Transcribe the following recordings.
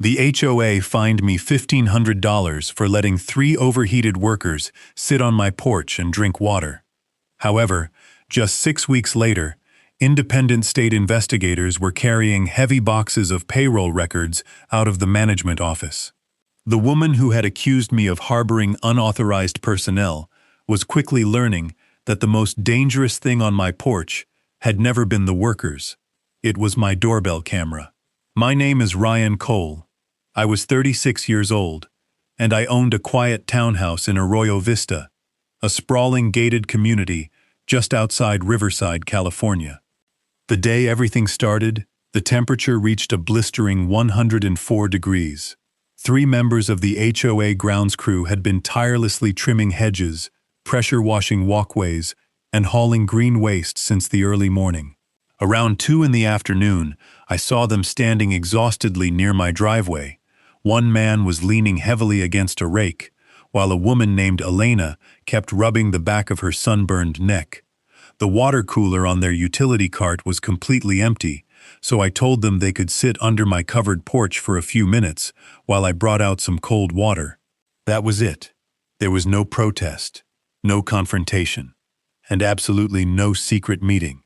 The HOA fined me $1,500 for letting 3 overheated workers sit on my porch and drink water. However, just 6 weeks later, independent state investigators were carrying heavy boxes of payroll records out of the management office. The woman who had accused me of harboring unauthorized personnel was quickly learning that the most dangerous thing on my porch had never been the workers. It was my doorbell camera. My name is Ryan Cole. I was 36 years old, and I owned a quiet townhouse in Arroyo Vista, a sprawling gated community just outside Riverside, California. The day everything started, the temperature reached a blistering 104 degrees. 3 members of the HOA grounds crew had been tirelessly trimming hedges, pressure washing walkways, and hauling green waste since the early morning. Around 2 in the afternoon, I saw them standing exhaustedly near my driveway. One man was leaning heavily against a rake, while a woman named Elena kept rubbing the back of her sunburned neck. The water cooler on their utility cart was completely empty, so I told them they could sit under my covered porch for a few minutes while I brought out some cold water. That was it. There was no protest, no confrontation, and absolutely no secret meeting,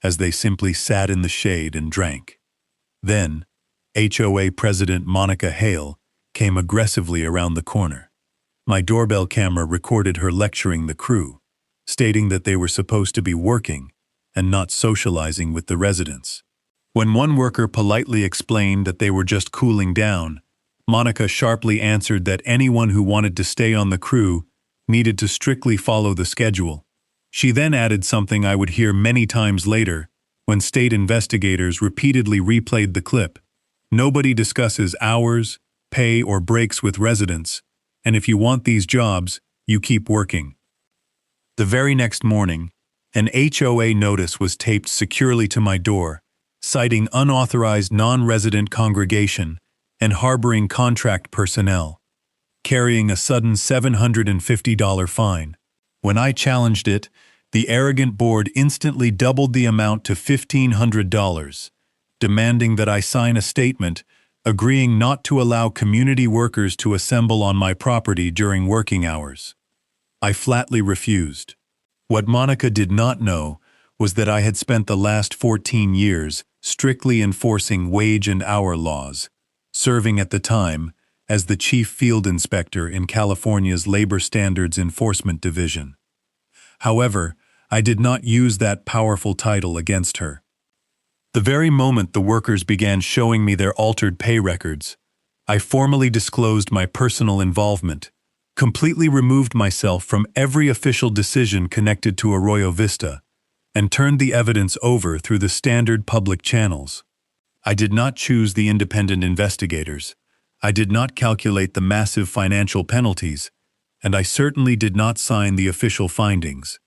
as they simply sat in the shade and drank. Then, HOA President Monica Hale came aggressively around the corner. My doorbell camera recorded her lecturing the crew, stating that they were supposed to be working and not socializing with the residents. When one worker politely explained that they were just cooling down, Monica sharply answered that anyone who wanted to stay on the crew needed to strictly follow the schedule. She then added something I would hear many times later when state investigators repeatedly replayed the clip. Nobody discusses hours, pay, or breaks with residents, and if you want these jobs, you keep working. The very next morning, an HOA notice was taped securely to my door, citing unauthorized non-resident congregation and harboring contract personnel, carrying a sudden $750 fine. When I challenged it, the arrogant board instantly doubled the amount to $1,500, demanding that I sign a statement agreeing not to allow community workers to assemble on my property during working hours. I flatly refused. What Monica did not know was that I had spent the last 14 years strictly enforcing wage and hour laws, serving at the time as the chief field inspector in California's Labor Standards Enforcement Division. However, I did not use that powerful title against her. The very moment the workers began showing me their altered pay records, I formally disclosed my personal involvement, completely removed myself from every official decision connected to Arroyo Vista, and turned the evidence over through the standard public channels. I did not choose the independent investigators. I did not calculate the massive financial penalties, and I certainly did not sign the official findings.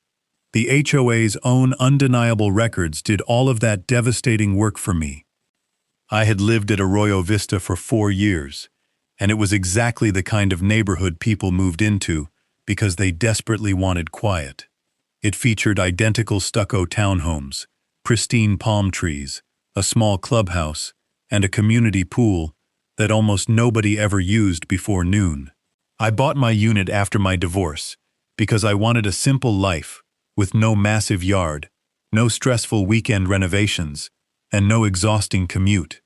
The HOA's own undeniable records did all of that devastating work for me. I had lived at Arroyo Vista for 4 years, and it was exactly the kind of neighborhood people moved into because they desperately wanted quiet. It featured identical stucco townhomes, pristine palm trees, a small clubhouse, and a community pool that almost nobody ever used before noon. I bought my unit after my divorce because I wanted a simple life with no massive yard, no stressful weekend renovations, and no exhausting commute.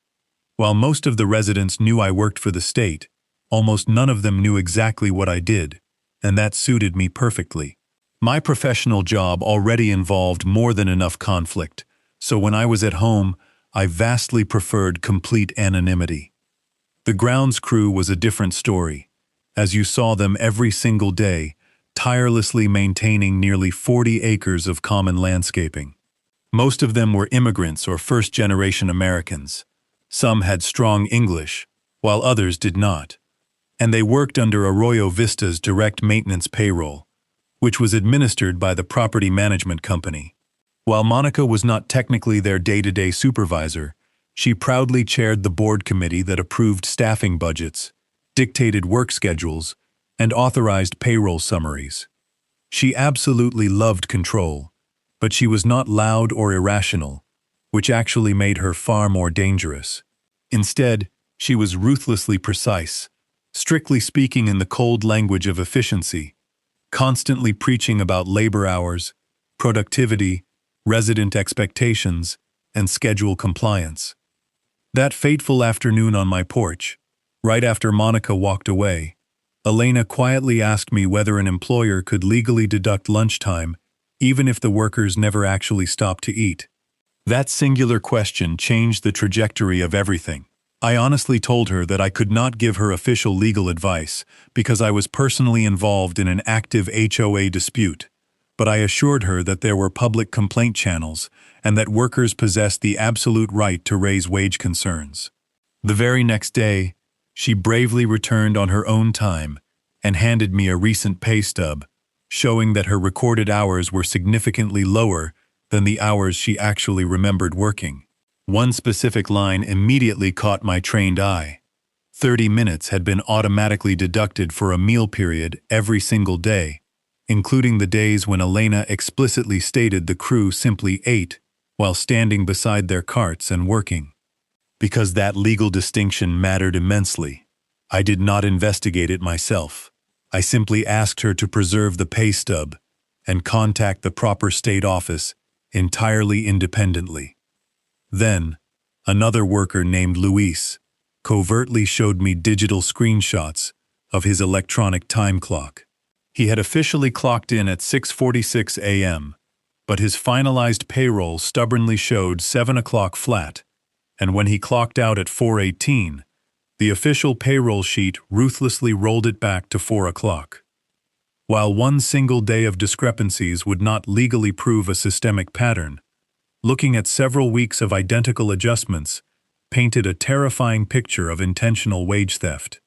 While most of the residents knew I worked for the state, almost none of them knew exactly what I did, and that suited me perfectly. My professional job already involved more than enough conflict, so when I was at home, I vastly preferred complete anonymity. The grounds crew was a different story, as you saw them every single day, tirelessly maintaining nearly 40 acres of common landscaping. Most of them were immigrants or first-generation Americans. Some had strong English, while others did not. And they worked under Arroyo Vista's direct maintenance payroll, which was administered by the property management company. While Monica was not technically their day-to-day supervisor, she proudly chaired the board committee that approved staffing budgets, dictated work schedules, and authorized payroll summaries. She absolutely loved control, but she was not loud or irrational, which actually made her far more dangerous. Instead, She was ruthlessly precise, strictly speaking in the cold language of efficiency, constantly preaching about labor hours, productivity, resident expectations, and schedule compliance. That fateful afternoon on my porch, right after Monica walked away, Elena quietly asked me whether an employer could legally deduct lunchtime even if the workers never actually stopped to eat. That singular question changed the trajectory of everything. I honestly told her that I could not give her official legal advice because I was personally involved in an active HOA dispute, but I assured her that there were public complaint channels and that workers possessed the absolute right to raise wage concerns. The very next day, she bravely returned on her own time and handed me a recent pay stub, showing that her recorded hours were significantly lower than the hours she actually remembered working. One specific line immediately caught my trained eye. 30 minutes had been automatically deducted for a meal period every single day, including the days when Elena explicitly stated the crew simply ate while standing beside their carts and working. Because that legal distinction mattered immensely, I did not investigate it myself. I simply asked her to preserve the pay stub and contact the proper state office entirely independently. Then, another worker named Luis covertly showed me digital screenshots of his electronic time clock. He had officially clocked in at 6:46 a.m., but his finalized payroll stubbornly showed 7 o'clock flat, and when he clocked out at 4:18, the official payroll sheet ruthlessly rolled it back to 4 o'clock. While one single day of discrepancies would not legally prove a systemic pattern, looking at several weeks of identical adjustments painted a terrifying picture of intentional wage theft.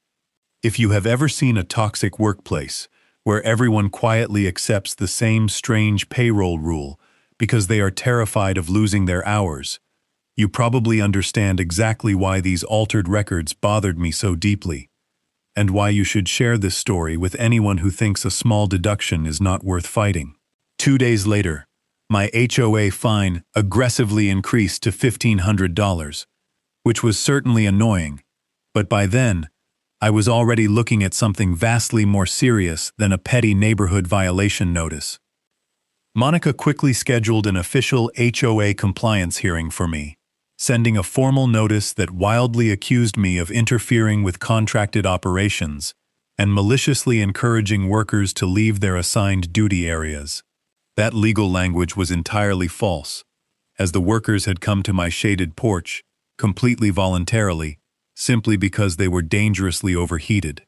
If you have ever seen a toxic workplace where everyone quietly accepts the same strange payroll rule because they are terrified of losing their hours, you probably understand exactly why these altered records bothered me so deeply, and why you should share this story with anyone who thinks a small deduction is not worth fighting. 2 days later, my HOA fine aggressively increased to $1,500, which was certainly annoying, but by then, I was already looking at something vastly more serious than a petty neighborhood violation notice. Monica quickly scheduled an official HOA compliance hearing for me, sending a formal notice that wildly accused me of interfering with contracted operations and maliciously encouraging workers to leave their assigned duty areas. That legal language was entirely false, as the workers had come to my shaded porch, completely voluntarily, simply because they were dangerously overheated.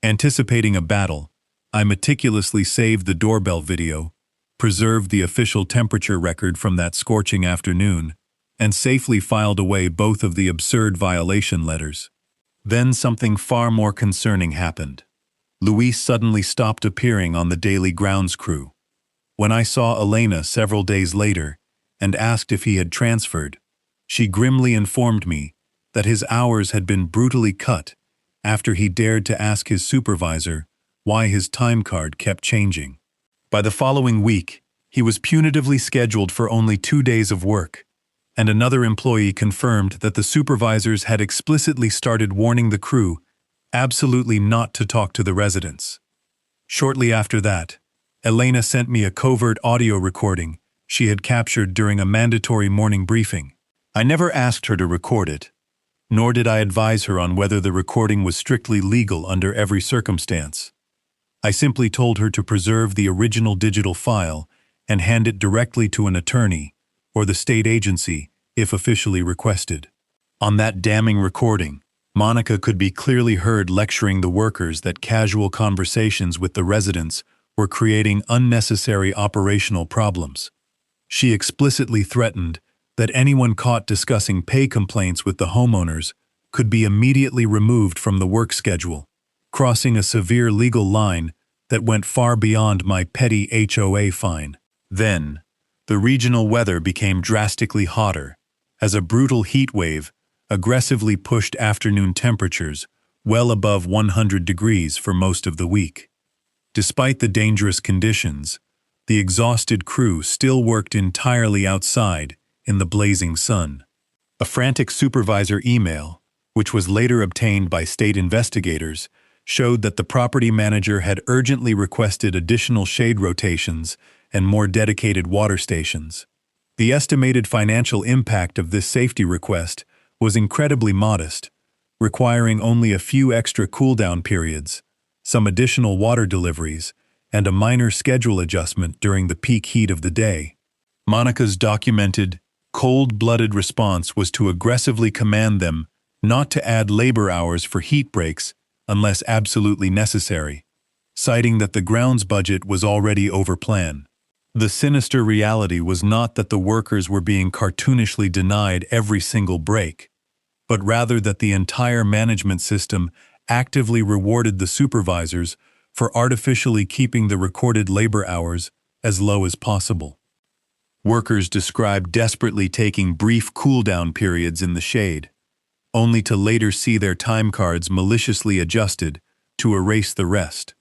Anticipating a battle, I meticulously saved the doorbell video, preserved the official temperature record from that scorching afternoon, and safely filed away both of the absurd violation letters. Then something far more concerning happened. Luis suddenly stopped appearing on the daily grounds crew. When I saw Elena several days later and asked if he had transferred, she grimly informed me that his hours had been brutally cut after he dared to ask his supervisor why his time card kept changing. By the following week, he was punitively scheduled for only 2 days of work, and another employee confirmed that the supervisors had explicitly started warning the crew absolutely not to talk to the residents. Shortly after that, Elena sent me a covert audio recording she had captured during a mandatory morning briefing. I never asked her to record it, nor did I advise her on whether the recording was strictly legal under every circumstance. I simply told her to preserve the original digital file and hand it directly to an attorney or the state agency if officially requested. On that damning recording, Monica could be clearly heard lecturing the workers that casual conversations with the residents were creating unnecessary operational problems. She explicitly threatened that anyone caught discussing pay complaints with the homeowners could be immediately removed from the work schedule, crossing a severe legal line that went far beyond my petty HOA fine. Then, the regional weather became drastically hotter, as a brutal heat wave aggressively pushed afternoon temperatures well above 100 degrees for most of the week. Despite the dangerous conditions, the exhausted crew still worked entirely outside in the blazing sun. A frantic supervisor email, which was later obtained by state investigators, showed that the property manager had urgently requested additional shade rotations and more dedicated water stations. The estimated financial impact of this safety request was incredibly modest, requiring only a few extra cool-down periods, some additional water deliveries, and a minor schedule adjustment during the peak heat of the day. Monica's documented, cold-blooded response was to aggressively command them not to add labor hours for heat breaks unless absolutely necessary, citing that the grounds budget was already over plan. The sinister reality was not that the workers were being cartoonishly denied every single break, but rather that the entire management system actively rewarded the supervisors for artificially keeping the recorded labor hours as low as possible. Workers described desperately taking brief cool-down periods in the shade, only to later see their time cards maliciously adjusted to erase the rest.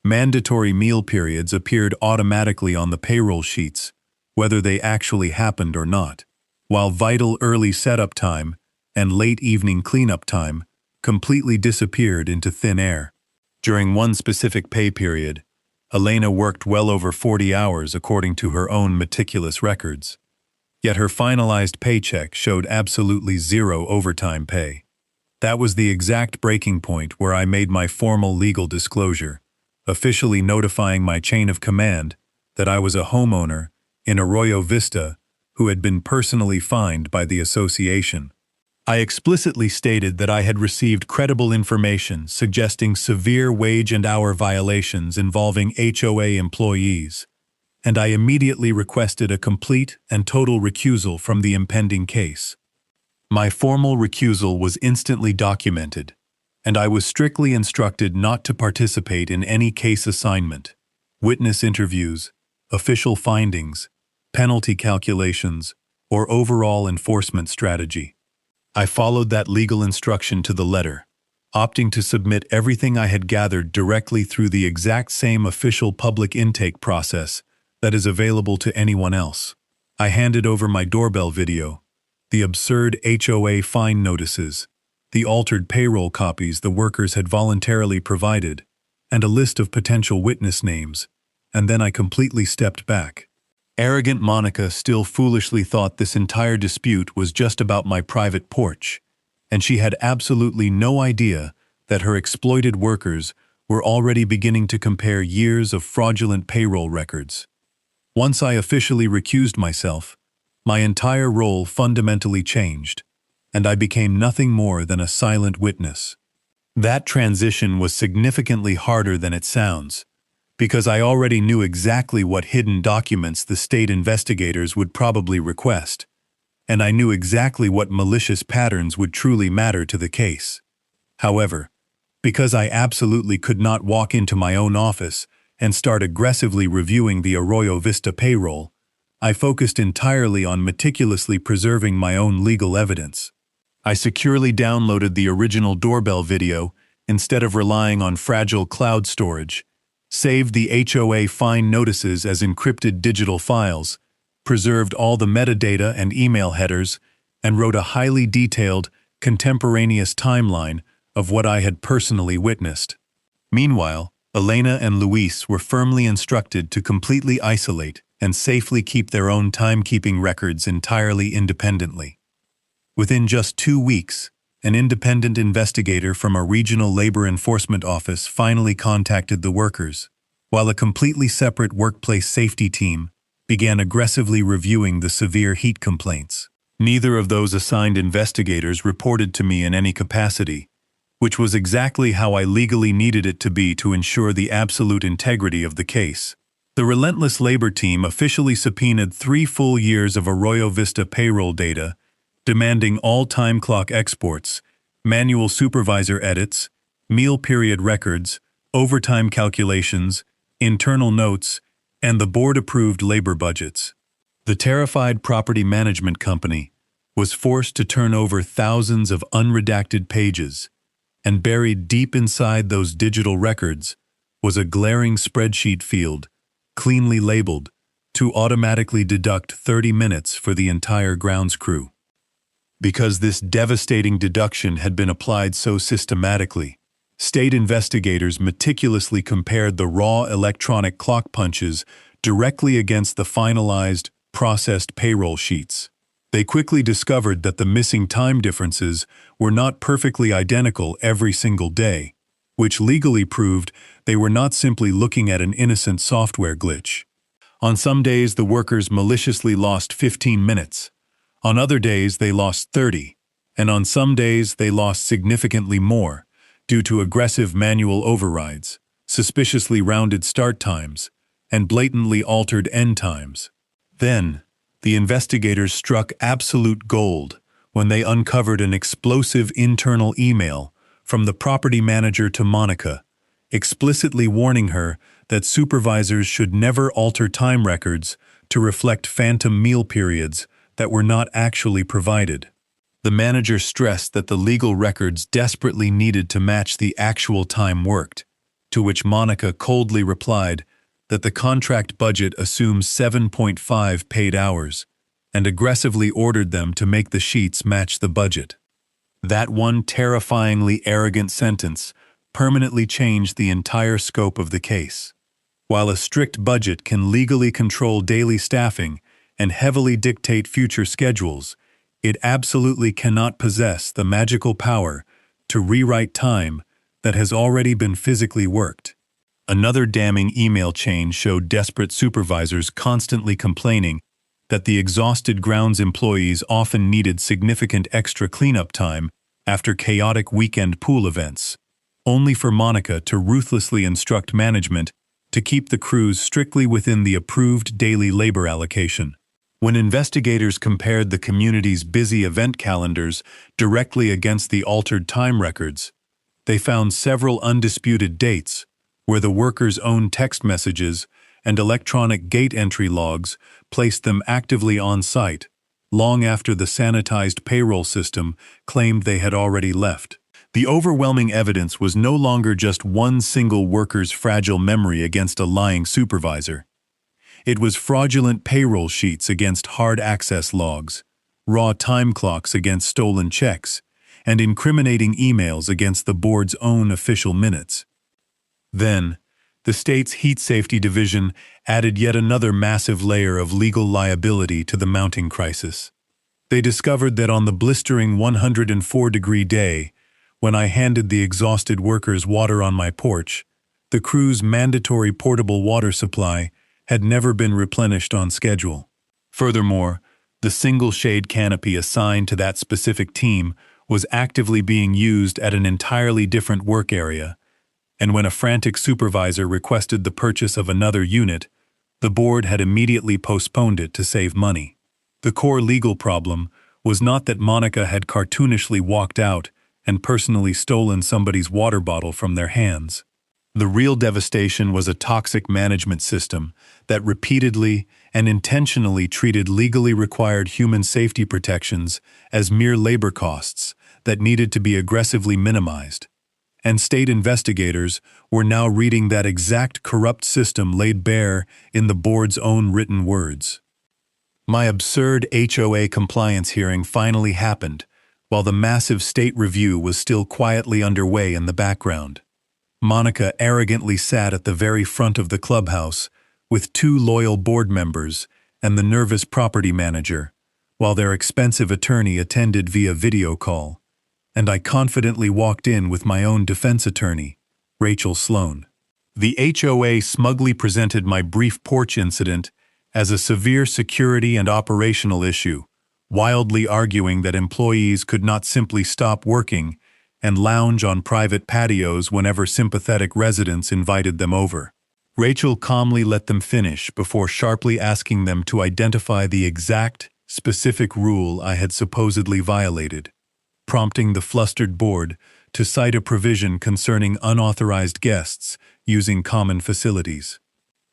Mandatory meal periods appeared automatically on the payroll sheets, whether they actually happened or not, while vital early setup time and late evening cleanup time completely disappeared into thin air. During one specific pay period, Elena worked well over 40 hours according to her own meticulous records. Yet her finalized paycheck showed absolutely zero overtime pay. That was the exact breaking point where I made my formal legal disclosure, officially notifying my chain of command that I was a homeowner in Arroyo Vista who had been personally fined by the association. I explicitly stated that I had received credible information suggesting severe wage and hour violations involving HOA employees, and I immediately requested a complete and total recusal from the impending case. My formal recusal was instantly documented, and I was strictly instructed not to participate in any case assignment, witness interviews, official findings, penalty calculations, or overall enforcement strategy. I followed that legal instruction to the letter, opting to submit everything I had gathered directly through the exact same official public intake process that is available to anyone else. I handed over my doorbell video, the absurd HOA fine notices, the altered payroll copies the workers had voluntarily provided, and a list of potential witness names, and then I completely stepped back. Arrogant Monica still foolishly thought this entire dispute was just about my private porch, and she had absolutely no idea that her exploited workers were already beginning to compare years of fraudulent payroll records. Once I officially recused myself, my entire role fundamentally changed, and I became nothing more than a silent witness. That transition was significantly harder than it sounds, because I already knew exactly what hidden documents the state investigators would probably request, and I knew exactly what malicious patterns would truly matter to the case. However, because I absolutely could not walk into my own office and start aggressively reviewing the Arroyo Vista payroll, I focused entirely on meticulously preserving my own legal evidence. I securely downloaded the original doorbell video instead of relying on fragile cloud storage, saved the HOA fine notices as encrypted digital files, preserved all the metadata and email headers, and wrote a highly detailed, contemporaneous timeline of what I had personally witnessed. Meanwhile, Elena and Luis were firmly instructed to completely isolate and safely keep their own timekeeping records entirely independently. Within just 2 weeks, an independent investigator from a regional labor enforcement office finally contacted the workers, while a completely separate workplace safety team began aggressively reviewing the severe heat complaints. Neither of those assigned investigators reported to me in any capacity, which was exactly how I legally needed it to be to ensure the absolute integrity of the case. The relentless labor team officially subpoenaed 3 full years of Arroyo Vista payroll data, demanding all time clock exports, manual supervisor edits, meal period records, overtime calculations, internal notes, and the board-approved labor budgets. The terrified property management company was forced to turn over thousands of unredacted pages, and buried deep inside those digital records was a glaring spreadsheet field, cleanly labeled, to automatically deduct 30 minutes for the entire grounds crew. Because this devastating deduction had been applied so systematically, state investigators meticulously compared the raw electronic clock punches directly against the finalized, processed payroll sheets. They quickly discovered that the missing time differences were not perfectly identical every single day, which legally proved they were not simply looking at an innocent software glitch. On some days, the workers maliciously lost 15 minutes. On other days, they lost 30. And on some days, they lost significantly more, due to aggressive manual overrides, suspiciously rounded start times, and blatantly altered end times. Then, the investigators struck absolute gold when they uncovered an explosive internal email from the property manager to Monica, explicitly warning her that supervisors should never alter time records to reflect phantom meal periods that were not actually provided. The manager stressed that the legal records desperately needed to match the actual time worked, to which Monica coldly replied that the contract budget assumes 7.5 paid hours, and aggressively ordered them to make the sheets match the budget. That one terrifyingly arrogant sentence permanently changed the entire scope of the case. While a strict budget can legally control daily staffing and heavily dictate future schedules, it absolutely cannot possess the magical power to rewrite time that has already been physically worked. Another damning email chain showed desperate supervisors constantly complaining that the exhausted grounds employees often needed significant extra cleanup time after chaotic weekend pool events, only for Monica to ruthlessly instruct management to keep the crews strictly within the approved daily labor allocation. When investigators compared the community's busy event calendars directly against the altered time records, they found several undisputed dates where the workers' own text messages and electronic gate entry logs placed them actively on site, long after the sanitized payroll system claimed they had already left. The overwhelming evidence was no longer just one single worker's fragile memory against a lying supervisor. It was fraudulent payroll sheets against hard access logs, raw time clocks against stolen checks, and incriminating emails against the board's own official minutes. Then, the state's Heat Safety Division added yet another massive layer of legal liability to the mounting crisis. They discovered that on the blistering 104-degree day, when I handed the exhausted workers water on my porch, the crew's mandatory portable water supply had never been replenished on schedule. Furthermore, the single shade canopy assigned to that specific team was actively being used at an entirely different work area, and when a frantic supervisor requested the purchase of another unit, the board had immediately postponed it to save money. The core legal problem was not that Monica had cartoonishly walked out and personally stolen somebody's water bottle from their hands. The real devastation was a toxic management system that repeatedly and intentionally treated legally required human safety protections as mere labor costs that needed to be aggressively minimized. And state investigators were now reading that exact corrupt system laid bare in the board's own written words. My absurd HOA compliance hearing finally happened, while the massive state review was still quietly underway in the background. Monica arrogantly sat at the very front of the clubhouse with two loyal board members and the nervous property manager, while their expensive attorney attended via video call, and I confidently walked in with my own defense attorney, Rachel Sloan. The HOA smugly presented my brief porch incident as a severe security and operational issue, wildly arguing that employees could not simply stop working and lounge on private patios whenever sympathetic residents invited them over. Rachel calmly let them finish before sharply asking them to identify the exact, specific rule I had supposedly violated, prompting the flustered board to cite a provision concerning unauthorized guests using common facilities.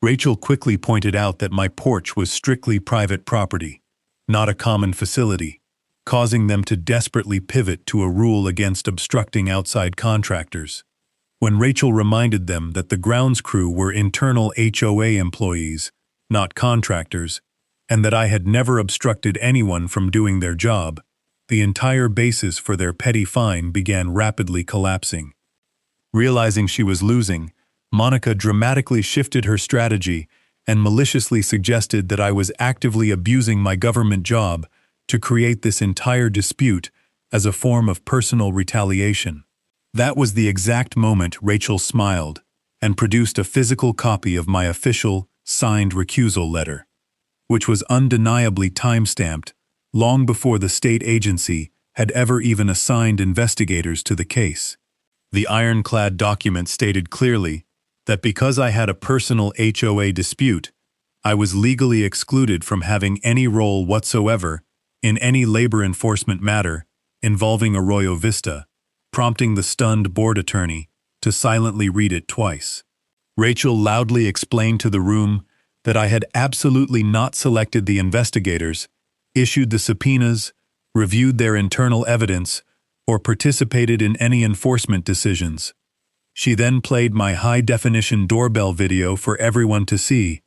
Rachel quickly pointed out that my porch was strictly private property, not a common facility, causing them to desperately pivot to a rule against obstructing outside contractors. When Rachel reminded them that the grounds crew were internal HOA employees, not contractors, and that I had never obstructed anyone from doing their job, the entire basis for their petty fine began rapidly collapsing. Realizing she was losing, Monica dramatically shifted her strategy and maliciously suggested that I was actively abusing my government job to create this entire dispute as a form of personal retaliation. That was the exact moment Rachel smiled and produced a physical copy of my official, signed recusal letter, which was undeniably time-stamped long before the state agency had ever even assigned investigators to the case. The ironclad document stated clearly that because I had a personal HOA dispute, I was legally excluded from having any role whatsoever in any labor enforcement matter involving Arroyo Vista, prompting the stunned board attorney to silently read it twice. Rachel loudly explained to the room that I had absolutely not selected the investigators, issued the subpoenas, reviewed their internal evidence, or participated in any enforcement decisions. She then played my high-definition doorbell video for everyone to see,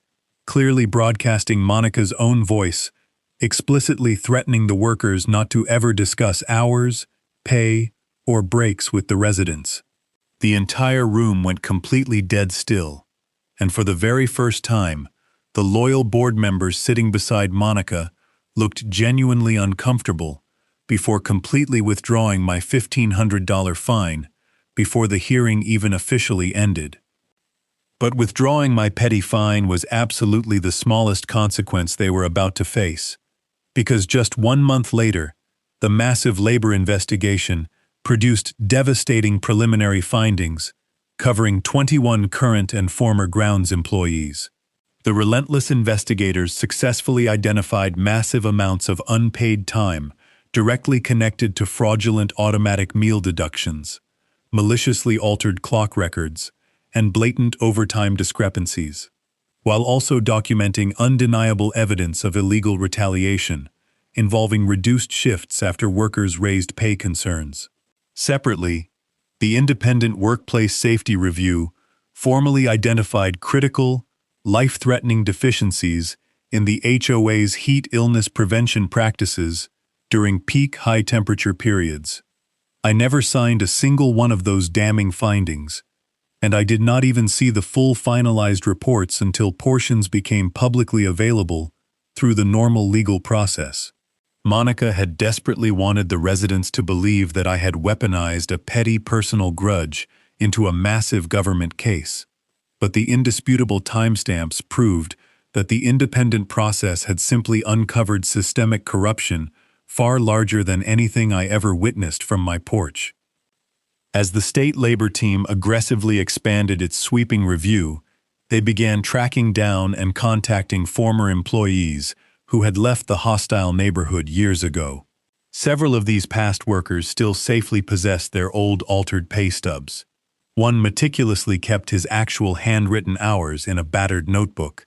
clearly broadcasting Monica's own voice, explicitly threatening the workers not to ever discuss hours, pay, or breaks with the residents. The entire room went completely dead still, and for the very first time, the loyal board members sitting beside Monica looked genuinely uncomfortable before completely withdrawing my $1,500 fine before the hearing even officially ended. But withdrawing my petty fine was absolutely the smallest consequence they were about to face, because just 1 month later, the massive labor investigation produced devastating preliminary findings covering 21 current and former grounds employees. The relentless investigators successfully identified massive amounts of unpaid time directly connected to fraudulent automatic meal deductions, maliciously altered clock records, and blatant overtime discrepancies, while also documenting undeniable evidence of illegal retaliation involving reduced shifts after workers raised pay concerns. Separately, the Independent Workplace Safety Review formally identified critical, life-threatening deficiencies in the HOA's heat illness prevention practices during peak high-temperature periods. I never signed a single one of those damning findings, and I did not even see the full finalized reports until portions became publicly available through the normal legal process. Monica had desperately wanted the residents to believe that I had weaponized a petty personal grudge into a massive government case, but the indisputable timestamps proved that the independent process had simply uncovered systemic corruption far larger than anything I ever witnessed from my porch. As the state labor team aggressively expanded its sweeping review, they began tracking down and contacting former employees who had left the hostile neighborhood years ago. Several of these past workers still safely possessed their old altered pay stubs. One meticulously kept his actual handwritten hours in a battered notebook,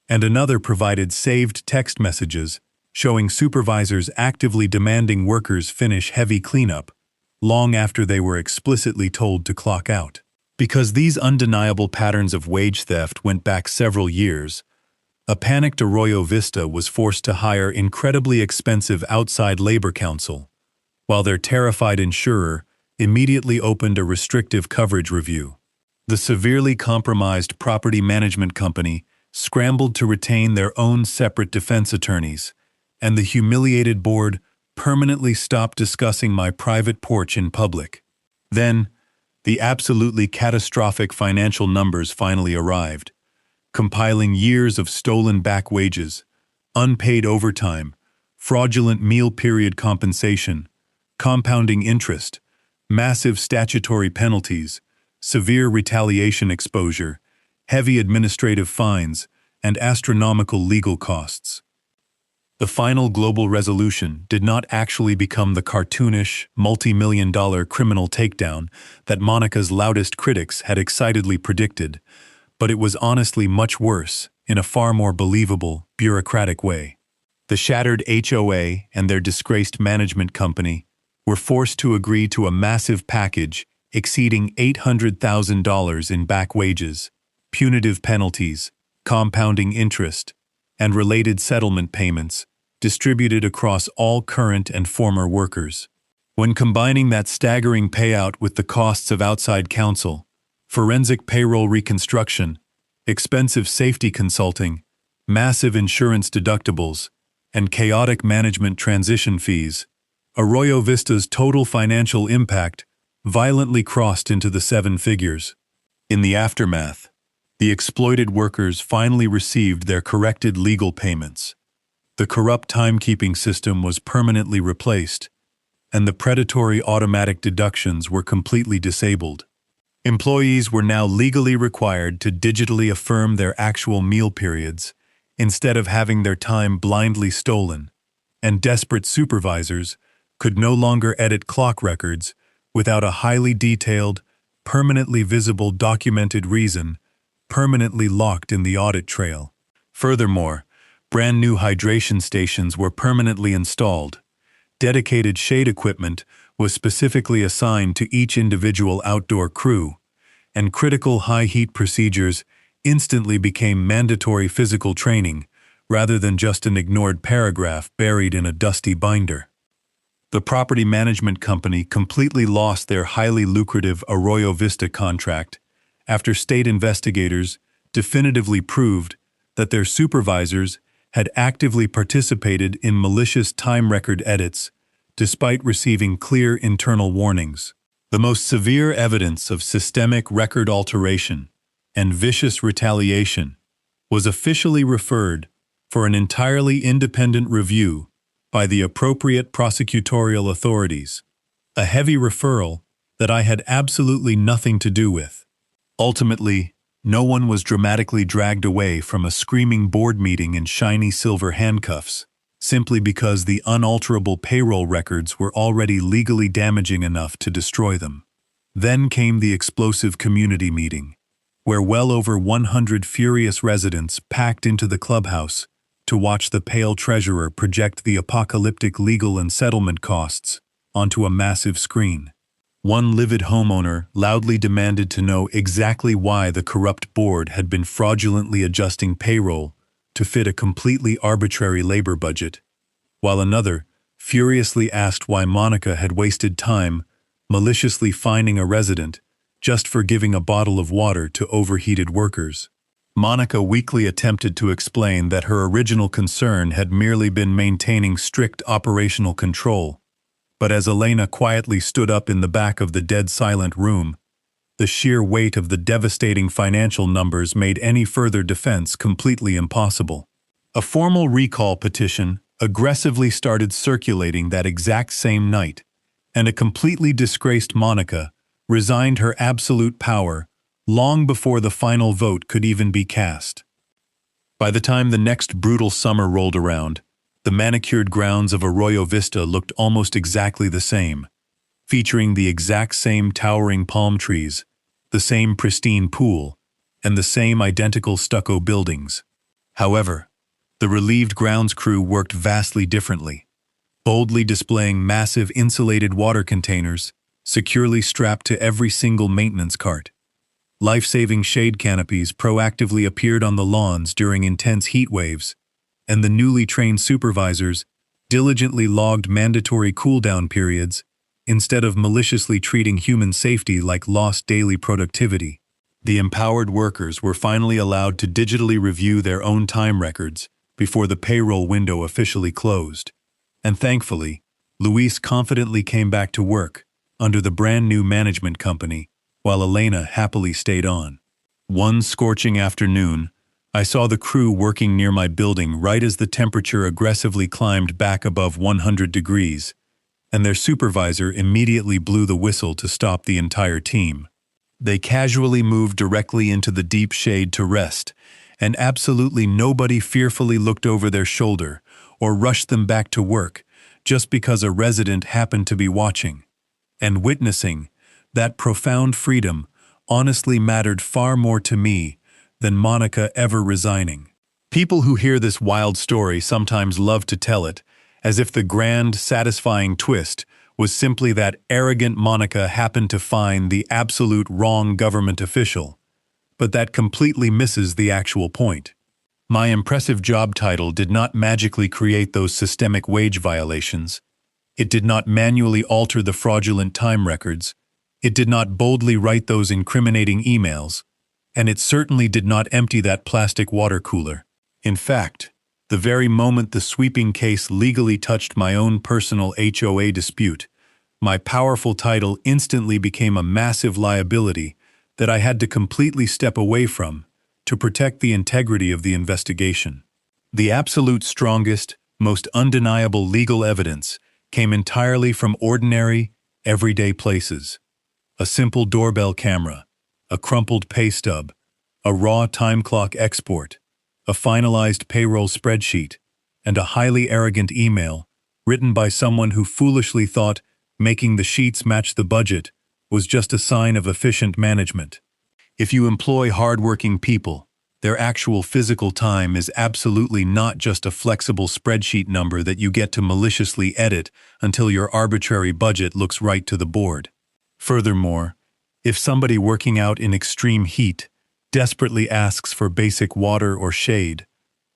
and another provided saved text messages showing supervisors actively demanding workers finish heavy cleanup long after they were explicitly told to clock out. Because these undeniable patterns of wage theft went back several years, a panicked Arroyo Vista was forced to hire incredibly expensive outside labor counsel, while their terrified insurer immediately opened a restrictive coverage review. The severely compromised property management company scrambled to retain their own separate defense attorneys, and the humiliated board permanently stopped discussing my private porch in public. Then, the absolutely catastrophic financial numbers finally arrived, compiling years of stolen back wages, unpaid overtime, fraudulent meal period compensation, compounding interest, massive statutory penalties, severe retaliation exposure, heavy administrative fines, and astronomical legal costs. The final global resolution did not actually become the cartoonish, multi-million-dollar criminal takedown that Monica's loudest critics had excitedly predicted, but it was honestly much worse, in a far more believable, bureaucratic way. The shattered HOA and their disgraced management company were forced to agree to a massive package exceeding $800,000 in back wages, punitive penalties, compounding interest, and related settlement payments distributed across all current and former workers. When combining that staggering payout with the costs of outside counsel, forensic payroll reconstruction, expensive safety consulting, massive insurance deductibles, and chaotic management transition fees, Arroyo Vista's total financial impact violently crossed into the seven figures. In the aftermath, the exploited workers finally received their corrected legal payments. The corrupt timekeeping system was permanently replaced, and the predatory automatic deductions were completely disabled. Employees were now legally required to digitally affirm their actual meal periods instead of having their time blindly stolen, and desperate supervisors could no longer edit clock records without a highly detailed, permanently visible documented reason permanently locked in the audit trail. Furthermore, brand new hydration stations were permanently installed. Dedicated shade equipment was specifically assigned to each individual outdoor crew, and critical high-heat procedures instantly became mandatory physical training rather than just an ignored paragraph buried in a dusty binder. The property management company completely lost their highly lucrative Arroyo Vista contract after state investigators definitively proved that their supervisors had actively participated in malicious time record edits despite receiving clear internal warnings. The most severe evidence of systemic record alteration and vicious retaliation was officially referred for an entirely independent review by the appropriate prosecutorial authorities, a heavy referral that I had absolutely nothing to do with. Ultimately, no one was dramatically dragged away from a screaming board meeting in shiny silver handcuffs, simply because the unalterable payroll records were already legally damaging enough to destroy them. Then came the explosive community meeting, where well over 100 furious residents packed into the clubhouse to watch the pale treasurer project the apocalyptic legal and settlement costs onto a massive screen. One livid homeowner loudly demanded to know exactly why the corrupt board had been fraudulently adjusting payroll to fit a completely arbitrary labor budget, while another furiously asked why Monica had wasted time maliciously fining a resident just for giving a bottle of water to overheated workers. Monica weakly attempted to explain that her original concern had merely been maintaining strict operational control, but as Elena quietly stood up in the back of the dead-silent room, the sheer weight of the devastating financial numbers made any further defense completely impossible. A formal recall petition aggressively started circulating that exact same night, and a completely disgraced Monica resigned her absolute power long before the final vote could even be cast. By the time the next brutal summer rolled around, the manicured grounds of Arroyo Vista looked almost exactly the same, featuring the exact same towering palm trees, the same pristine pool, and the same identical stucco buildings. However, the relieved grounds crew worked vastly differently, boldly displaying massive insulated water containers securely strapped to every single maintenance cart. Life-saving shade canopies proactively appeared on the lawns during intense heat waves, and the newly trained supervisors diligently logged mandatory cool-down periods instead of maliciously treating human safety like lost daily productivity. The empowered workers were finally allowed to digitally review their own time records before the payroll window officially closed. And thankfully, Luis confidently came back to work under the brand new management company, while Elena happily stayed on. One scorching afternoon, I saw the crew working near my building right as the temperature aggressively climbed back above 100 degrees, and their supervisor immediately blew the whistle to stop the entire team. They casually moved directly into the deep shade to rest, and absolutely nobody fearfully looked over their shoulder or rushed them back to work just because a resident happened to be watching. And witnessing that profound freedom honestly mattered far more to me than Monica ever resigning. People who hear this wild story sometimes love to tell it as if the grand, satisfying twist was simply that arrogant Monica happened to find the absolute wrong government official, but that completely misses the actual point. My impressive job title did not magically create those systemic wage violations. It did not manually alter the fraudulent time records. It did not boldly write those incriminating emails. And it certainly did not empty that plastic water cooler. In fact, the very moment the sweeping case legally touched my own personal HOA dispute, my powerful title instantly became a massive liability that I had to completely step away from to protect the integrity of the investigation. The absolute strongest, most undeniable legal evidence came entirely from ordinary, everyday places. A simple doorbell camera, a crumpled pay stub, a raw time clock export, a finalized payroll spreadsheet, and a highly arrogant email written by someone who foolishly thought making the sheets match the budget was just a sign of efficient management. If you employ hardworking people, their actual physical time is absolutely not just a flexible spreadsheet number that you get to maliciously edit until your arbitrary budget looks right to the board. Furthermore, if somebody working out in extreme heat desperately asks for basic water or shade,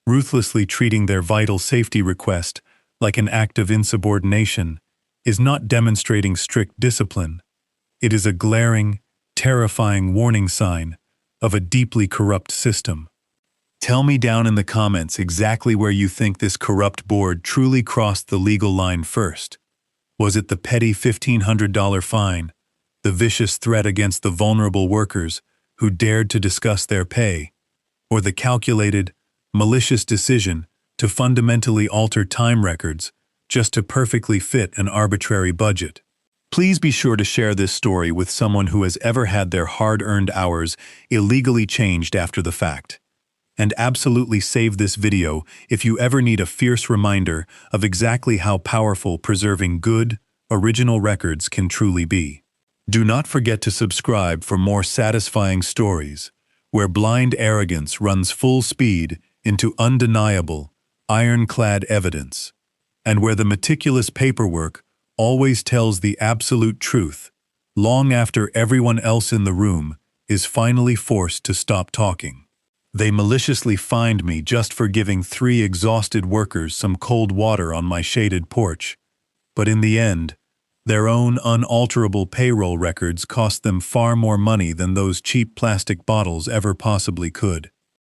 ruthlessly treating their vital safety request like an act of insubordination is not demonstrating strict discipline. It is a glaring, terrifying warning sign of a deeply corrupt system. Tell me down in the comments exactly where you think this corrupt board truly crossed the legal line first. Was it the petty $1,500 fine, the vicious threat against the vulnerable workers who dared to discuss their pay, or the calculated, malicious decision to fundamentally alter time records just to perfectly fit an arbitrary budget? Please be sure to share this story with someone who has ever had their hard-earned hours illegally changed after the fact. And absolutely save this video if you ever need a fierce reminder of exactly how powerful preserving good, original records can truly be. Do not forget to subscribe for more satisfying stories, where blind arrogance runs full speed into undeniable, ironclad evidence, and where the meticulous paperwork always tells the absolute truth, long after everyone else in the room is finally forced to stop talking. They maliciously fined me just for giving 3 exhausted workers some cold water on my shaded porch, but in the end, their own unalterable payroll records cost them far more money than those cheap plastic bottles ever possibly could.